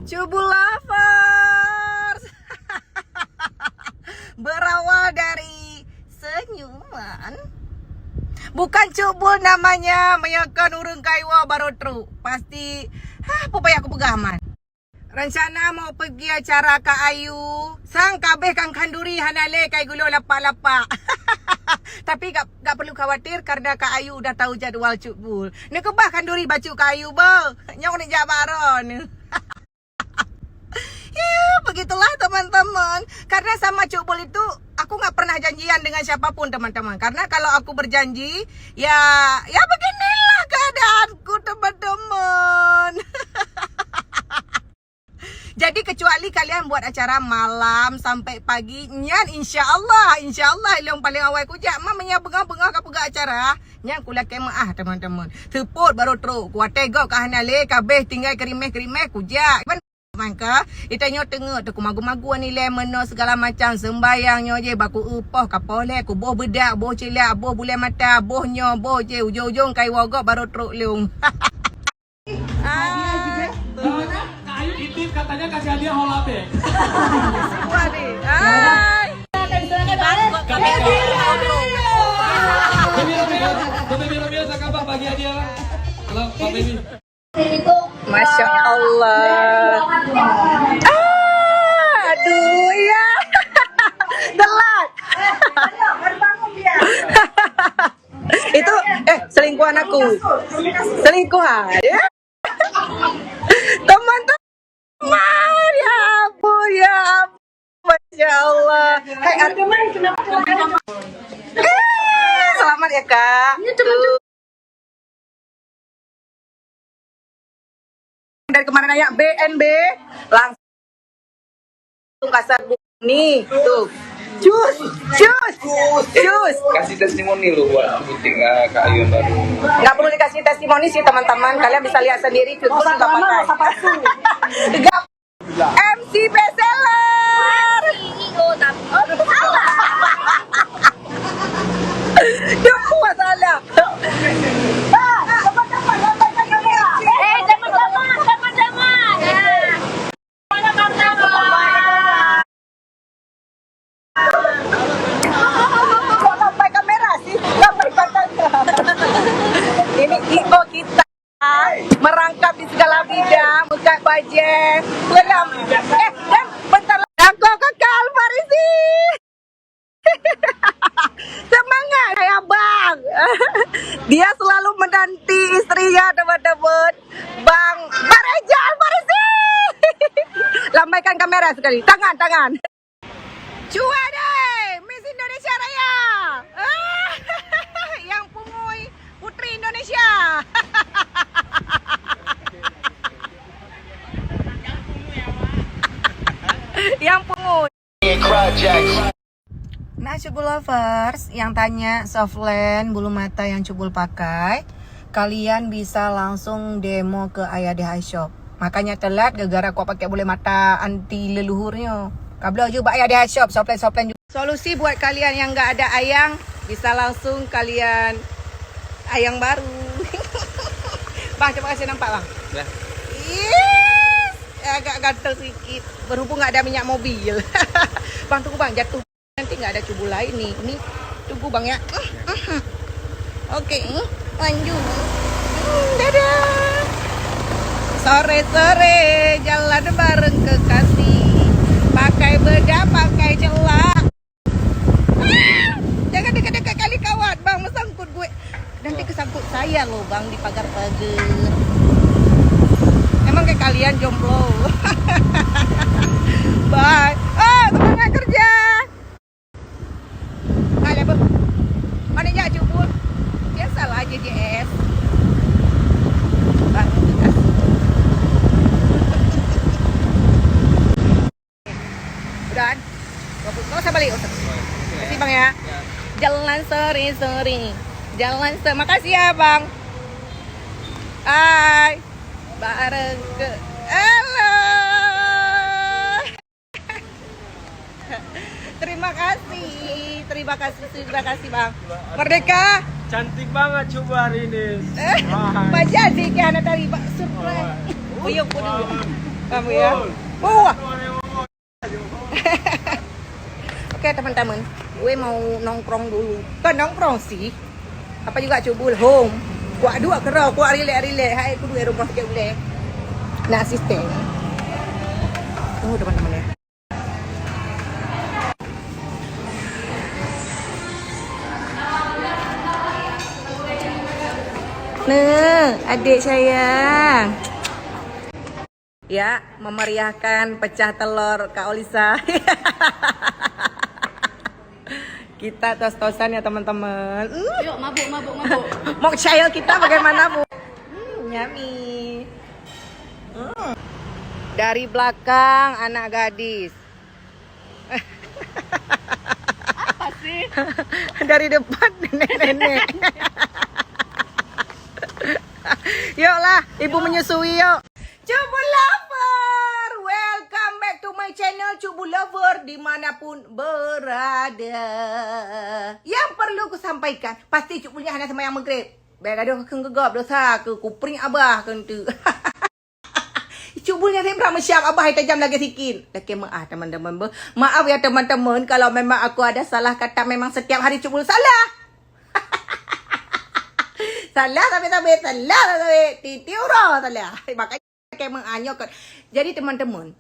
Cubu lovers. Berawal dari senyuman. Bukan cubul namanya, menyakan urung kaiwa baru tru. Pasti pupaya aku pegaman. Rencana mau pergi acara Kak Ayu. Sang kabeh kang kanduri hanale kai gulo lapa-lapa. Tapi gak perlu khawatir karena Kak Ayu udah tahu jadwal cubul. Ni kebah kanduri baju Kak Ayu bo. Nyong ni jabaron. Ya, begitulah teman-teman. Karena sama cubul itu aku gak pernah janjian dengan siapapun teman-teman. Karena kalau aku berjanji, ya beginilah keadaanku teman-teman. Jadi kecuali kalian buat acara malam sampai pagi, nyan insya Allah yang paling awal kujak mamanya bengah-bengah kapega acara, nyan kuliah kemah teman-teman. Teput baru teruk, kuatego kahanale kabeh tinggal kerimeh-kerimeh kujak. Maka itanya tengok tu kumagu-magu ni lemon segala macam sembayangnya je baku upoh kapole ku boh bedak boh cilak boh bulan mata bohnya boh je ujung-ujung kai wogok baru teruk leung. Ayu titip katanya kasih hadiah holabe. Wah nih. Hai. Baby sakabah bagi hadiah. Kalau Pak Baby. Masya Allah. Aduh ya. Telat. Itu selingkuhan aku. Selingkuhan. Ya. Teman-teman, ya ampun, Masya Allah. Hai Arteman, kenapa? Selamat ya Kak. Tuh. Dari kemarin aja BNB langsung kasar nih tuh. Cus. Kasih testimoni lu buat syuting Kak Ayu yang baru. Nggak perlu dikasih testimoni sih teman-teman, kalian bisa lihat sendiri. Cus juga pakai. MC bestseller. Duh, masalah. Ini ego kita merangkap di segala bidang, buka budget, dalam dan bentar lagi aku kekal Farisi. Semangat ya Bang. Dia selalu menanti istrinya teman-teman. Bang Rijal Farisi. Lambaikan kamera sekali. Tangan. Cua deh, Miss Indonesia Raya. Yang pungui Putri Indonesia. Yang pungui. Nah, cubul lovers yang tanya softland bulu mata yang cubul pakai, kalian bisa langsung demo ke Ayadeh Shop. Makanya telat gara-gara kau pakai bulu mata anti leluhurnya. Kabel juga Ayadeh Shop, softland juga. Solusi buat kalian yang nggak ada ayang, bisa langsung kalian ayang baru. Bang, coba kasih nampak bang. Ya. Yes, agak gatel sedikit. Berhubung nggak ada minyak mobil. Bang, tunggu bang, jatuh. Nanti nggak ada cubul lain nih. Ini tunggu bang ya. Oke, lanjut. Dadah. Sore-sore jalan bareng kekasih. Pakai bedak, pakai celak. Jangan dekat-dekat kali kawan, bang, mesangkut gue. Nanti kesangkut saya loh bang di pagar-pagar. Emang kayak kalian jomblo. Bye. Semangat kerja. Kalian ber. Mana ya cubul? Biasalah JJS. Bang, udah. Gak usah balik. Makasih bang ya. Jalan seri. Makasih ya bang. Hai. Bareng ke. Halo. Terima kasih bang. Merdeka. Cantik banget coba hari ini. Baca sih kayak anak tadi surprise. Uyuk. Kamu ya. Oh. Oke teman-teman, gue mau nongkrong dulu. Kan nongkrong sih. Apa juga cubul home. Kuat dua kerau, kuat rilek-rilek. Hai aku dua rumah je boleh. Nak asisten. Tunggu teman-teman ya. Nah, adik saya. Ya, memeriahkan pecah telur Kak Olisa. Kita tos-tosan ya teman-teman. Yuk, mabuk. Mocktail kita bagaimana Bu? Yummy. Dari belakang anak gadis. Apa sih? Dari depan nenek-nenek. Yuklah, ibu menyusui yuk. Cubu lover, welcome back to my channel Cubu lover dimanapun berada. Yang perlu ku sampaikan, pasti cubulnya hanya sama yang maghrib. Baik ada keng gegap dosa ke kupring abah kentu. Cubulnya saya berapa siap abah tajam lagi sikit. Lagi maaf teman-teman. Maaf ya teman-teman kalau memang aku ada salah kata, memang setiap hari cubul salah. Salah tapi titiu roh salah. Makanya kayak menganyokan. Jadi teman-teman,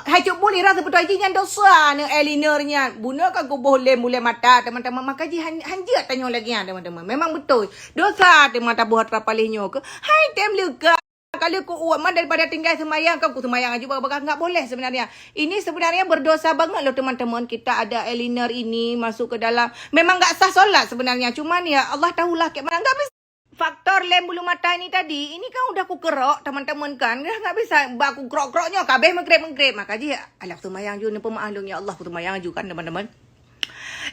hai cubul ni rasa betul haji dosa ni Elinornya. Buna kan aku boleh mulai mata teman-teman. Maka ji hanjat tanya lagi ya teman-teman. Memang betul. Dosa teman-teman buat rapalihnya ke. Hai tem luka. Kalau ku uaman daripada tinggal semayang, kau semayang aja bakal nggak boleh sebenarnya. Ini sebenarnya berdosa banget loh teman-teman. Kita ada Elinor ini masuk ke dalam. Memang nggak sah solat sebenarnya. Cuman ya Allah tahulah kayak mana nggak bisa. Faktor lem bulu mata ini tadi, ini kan udah ku kerok teman-teman kan. Nggak bisa baku kerok-keroknya. Kabeh menggrep. Maka aja alah semayang juga ni pemaklum ya Allah semayang juga kan teman-teman.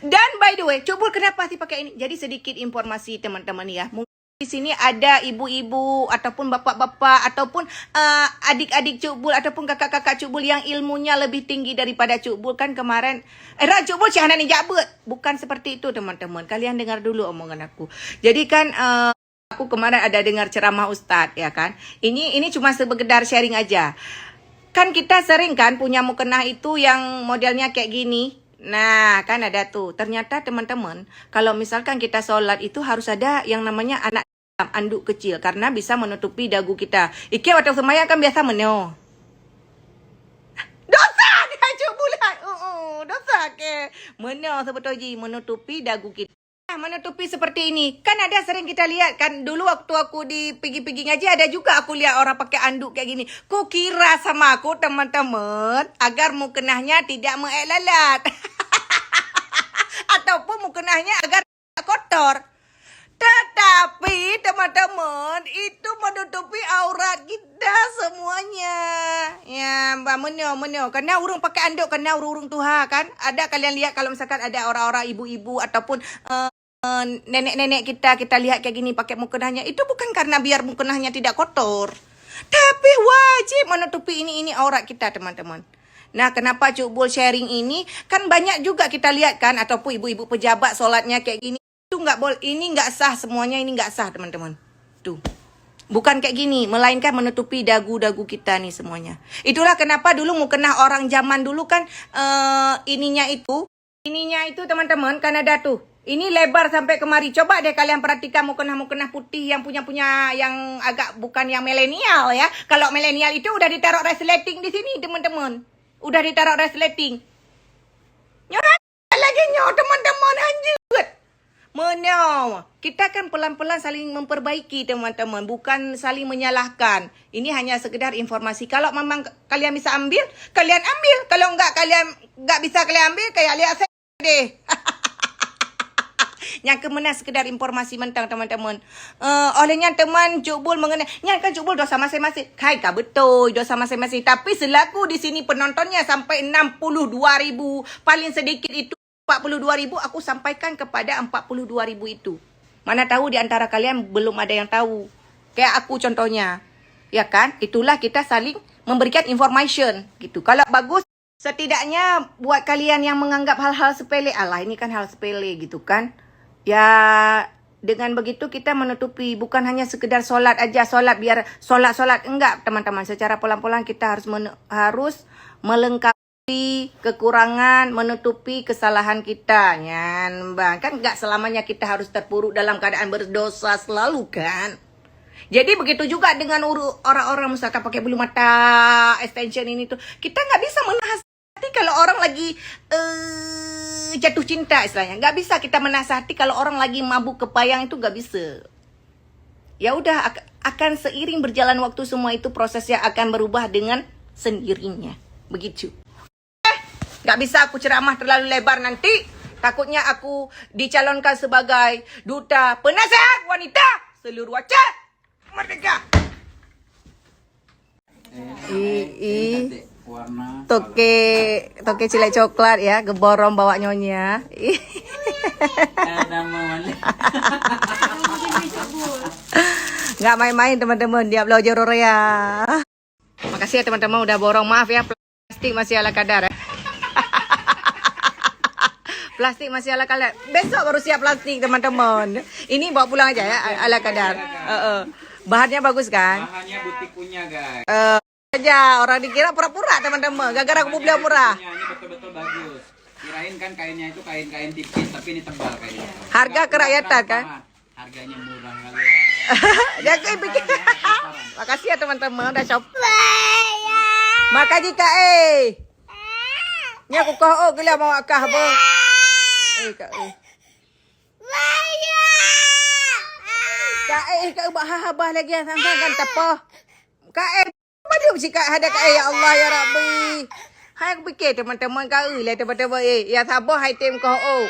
Dan by the way, cubul kenapa sih pakai ini? Jadi sedikit informasi teman-teman ya. Di sini ada ibu-ibu ataupun bapak-bapak ataupun adik-adik cubul ataupun kakak-kakak cubul yang ilmunya lebih tinggi daripada cubul kan kemarin. Cubul Syahana ni jabut. Bukan seperti itu teman-teman. Kalian dengar dulu omongan aku. Jadi kan aku kemarin ada dengar ceramah Ustadz ya kan. Ini cuma sekedar sharing aja. Kan kita sering kan punya mukena itu yang modelnya kayak gini. Nah, kan ada tuh. Ternyata teman-teman, kalau misalkan kita sholat itu harus ada yang namanya anak anduk kecil. Karena bisa menutupi dagu kita. Iki waktu semayang kan biasa menyo. Dosa dia cubulan. Dosa ke. Menyo sebetulnya menutupi dagu kita. Menutupi seperti ini. Kan ada sering kita lihat kan. Dulu waktu aku di pergi-pergi ngaji ada juga aku lihat orang pakai anduk kayak gini. Ku kira sama aku teman-teman agar mukenahnya tidak mengelalat. Ataupun mukenahnya agar tidak kotor. Tetapi teman-teman itu menutupi aurat kita semuanya. Ya mbak menyo. Karena urung pakai anduk, karena urung Tuhan kan. Ada kalian lihat kalau misalkan ada orang-orang ibu-ibu ataupun nenek-nenek kita lihat kayak gini pakai mukenahnya. Itu bukan karena biar mukenahnya tidak kotor. Tapi wajib menutupi ini aurat kita teman-teman. Nah, kenapa cubul sharing ini? Kan banyak juga kita lihat kan, ataupun ibu-ibu pejabat solatnya kayak gini. Itu nggak boleh, ini nggak sah semuanya, ini nggak sah teman-teman. Tuh, bukan kayak gini, melainkan menutupi dagu-dagu kita nih semuanya. Itulah kenapa dulu mukena orang zaman dulu kan ininya itu teman-teman kan ada tuh. Ini lebar sampai kemari. Coba deh kalian perhatikan mukena putih yang punya yang agak bukan yang milenial ya. Kalau milenial itu udah ditaruh resleting di sini teman-teman. Udah ditaruh resleting. Nyoran lagi teman-teman anjut. Menyo. Kita kan pelan-pelan saling memperbaiki teman-teman. Bukan saling menyalahkan. Ini hanya sekedar informasi. Kalau memang kalian bisa ambil, kalian ambil. Kalau enggak bisa kalian ambil, kayak lihat saya deh. Yang kemenang sekedar informasi mentang teman-teman. Olehnya teman cubul mengenai. Yang kan cubul dosa masing-masing. Hai kah betul dosa masing-masing. Tapi selaku di sini penontonnya sampai 62,000. Paling sedikit itu 42,000. Aku sampaikan kepada 42,000 itu. Mana tahu di antara kalian belum ada yang tahu. Kayak aku contohnya. Ya kan? Itulah kita saling memberikan information. Gitu. Kalau bagus. Setidaknya buat kalian yang menganggap hal-hal sepele. Alah ini kan hal sepele gitu kan. Ya Dengan begitu kita menutupi, bukan hanya sekedar solat aja, solat biar solat enggak teman-teman. Secara pelan-pelan kita harus melengkapi kekurangan, menutupi kesalahan kita. Nyan, bang, kan enggak selamanya kita harus terpuruk dalam keadaan berdosa selalu kan. Jadi begitu juga dengan orang-orang misalkan pakai bulu mata, extension ini tuh, kita nggak bisa menasihati kalau orang lagi jatuh cinta istilahnya. Nggak bisa kita menasihati kalau orang lagi mabuk kepayang, itu nggak bisa. Ya udah, akan seiring berjalan waktu semua itu prosesnya akan berubah dengan sendirinya. Begitu. Nggak bisa aku ceramah terlalu lebar nanti. Takutnya aku dicalonkan sebagai duta penasihat wanita seluruh Aceh. Merdeka. Toke cilek coklat ya, geborong bawa nyonya. Nggak main-main teman-teman, dia belajar ya. Makasih ya teman-teman udah borong, maaf ya plastik masih ala kadar ya. Plastik masih ala kadar. Besok baru siap plastik teman-teman. Ini bawa pulang aja ya ala kadar. Bahannya bagus kan? Bahannya butik punya guys. Aja orang dikira pura-pura teman-teman. Gara-gara aku beli murah. Ini betul-betul bagus. Kirain kan kainnya itu kain-kain tipis, tapi ini tebal kainnya. Harga kerakyatan kan? Harganya murah kali ya. Dia bikin. Makasih ya teman-teman udah shop. Makasih Kak Nya aku kau gila mau akah bo. Kak Kak bah lagi sampai kan tapo. Kak mana si Kak ada Kak ya Allah ya Rabbi. Hai aku fikir teman-teman kau lah teman-teman ya sabar hai tim kau.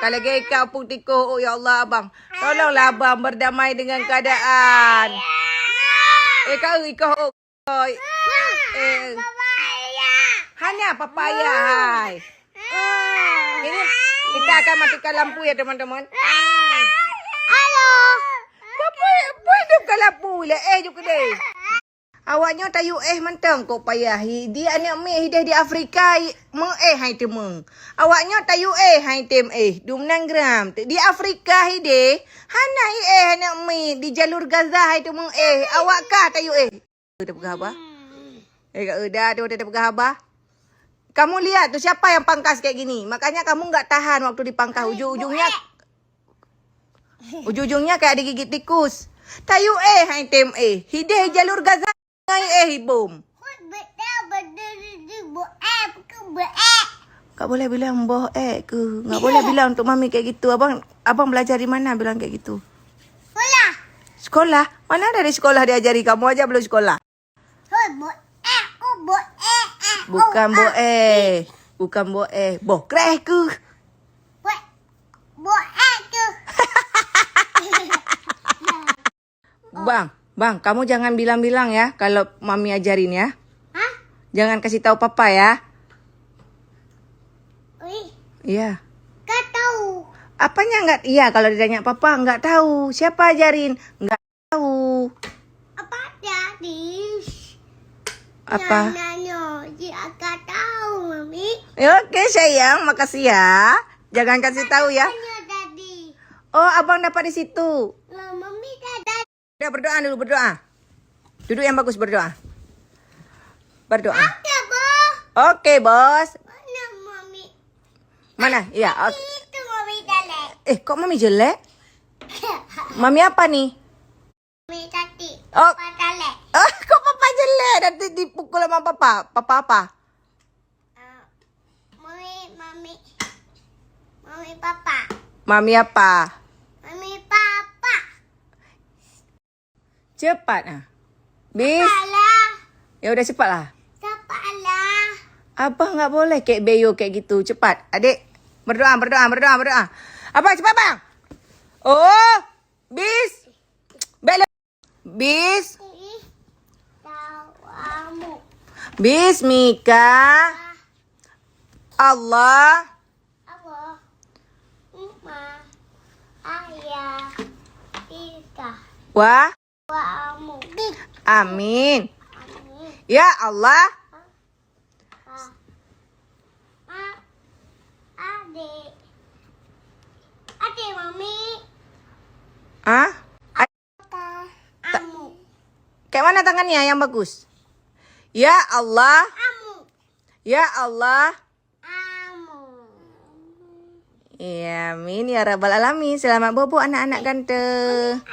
Kalau gay kau pun tiko ya Allah abang. Tolonglah abang berdamai dengan keadaan. Kau hanya papaya hai. Ini kita akan matikan lampu ya teman-teman. Apa hidup ke lampu lah juga deh. Awaknya tayu mentang kau payah. Dia anak hidup di Afrika hai temeng. Awaknya tayu hai tem 26 gram. Di Afrika hidup hana anak di jalur Gaza hai temeng awak kah tayu Udah pegah apa? Udah pegah apa? Kamu lihat tuh siapa yang pangkas kayak gini. Makanya kamu nggak tahan waktu dipangkas. Ujung-ujungnya kayak digigit tikus. Tayu hai tem hideh jalur Gaza bom. Gak boleh bilang boh ke. Gak boleh bilang untuk mami kayak gitu. Abang belajar di mana bilang kayak gitu? Sekolah? Mana dari sekolah diajari? Kamu aja belum sekolah. Bukan boh kreh ke. Bang, kamu jangan bilang-bilang ya kalau mami ajarin ya. Hah? Jangan kasih tahu papa ya. Iya. Gak tahu. Apanya enggak? Iya, kalau ditanya papa enggak tahu. Siapa ajarin? Enggak tahu. Apa jadi? Apa? Dia gak tahu, Mami. Oke, sayang, makasih ya. Jangan kasih tahu ya. Tadi. Oh, abang dapat di situ. Mami tadi. Udah berdoa dulu, berdoa. Duduk yang bagus, berdoa. Berdoa. Oke, bos. Mana Mami? Mana? Iya. Itu Mami jelek. Kok mami jelek? Mami apa nih? Mami tadi. Oh. Papa jelek. Kok papa jelek? Nanti dipukul sama papa. Papa apa? Mami papa. Mami apa? Mami papa. Cepat. Bis. Salah. Ya udah cepat lah. Salah. Abang nggak boleh kayak beyo kayak gitu. Cepat, adik. Berdoa. Abang cepat bang. Oh, bis. Belok. Bis. Tawamu. Bismika. Allah. Apa? Uma. Ayah. Ika. Wah. Wamu. Amin. Amin. Ya Allah. Adik. Adik Mami. Hah? Amu. Kayak mana tangannya yang bagus? Ya Allah. Amu. Ya Allah. Amu. Ya amin ya rabbal alamin. Selamat bobo anak-anak ganteng.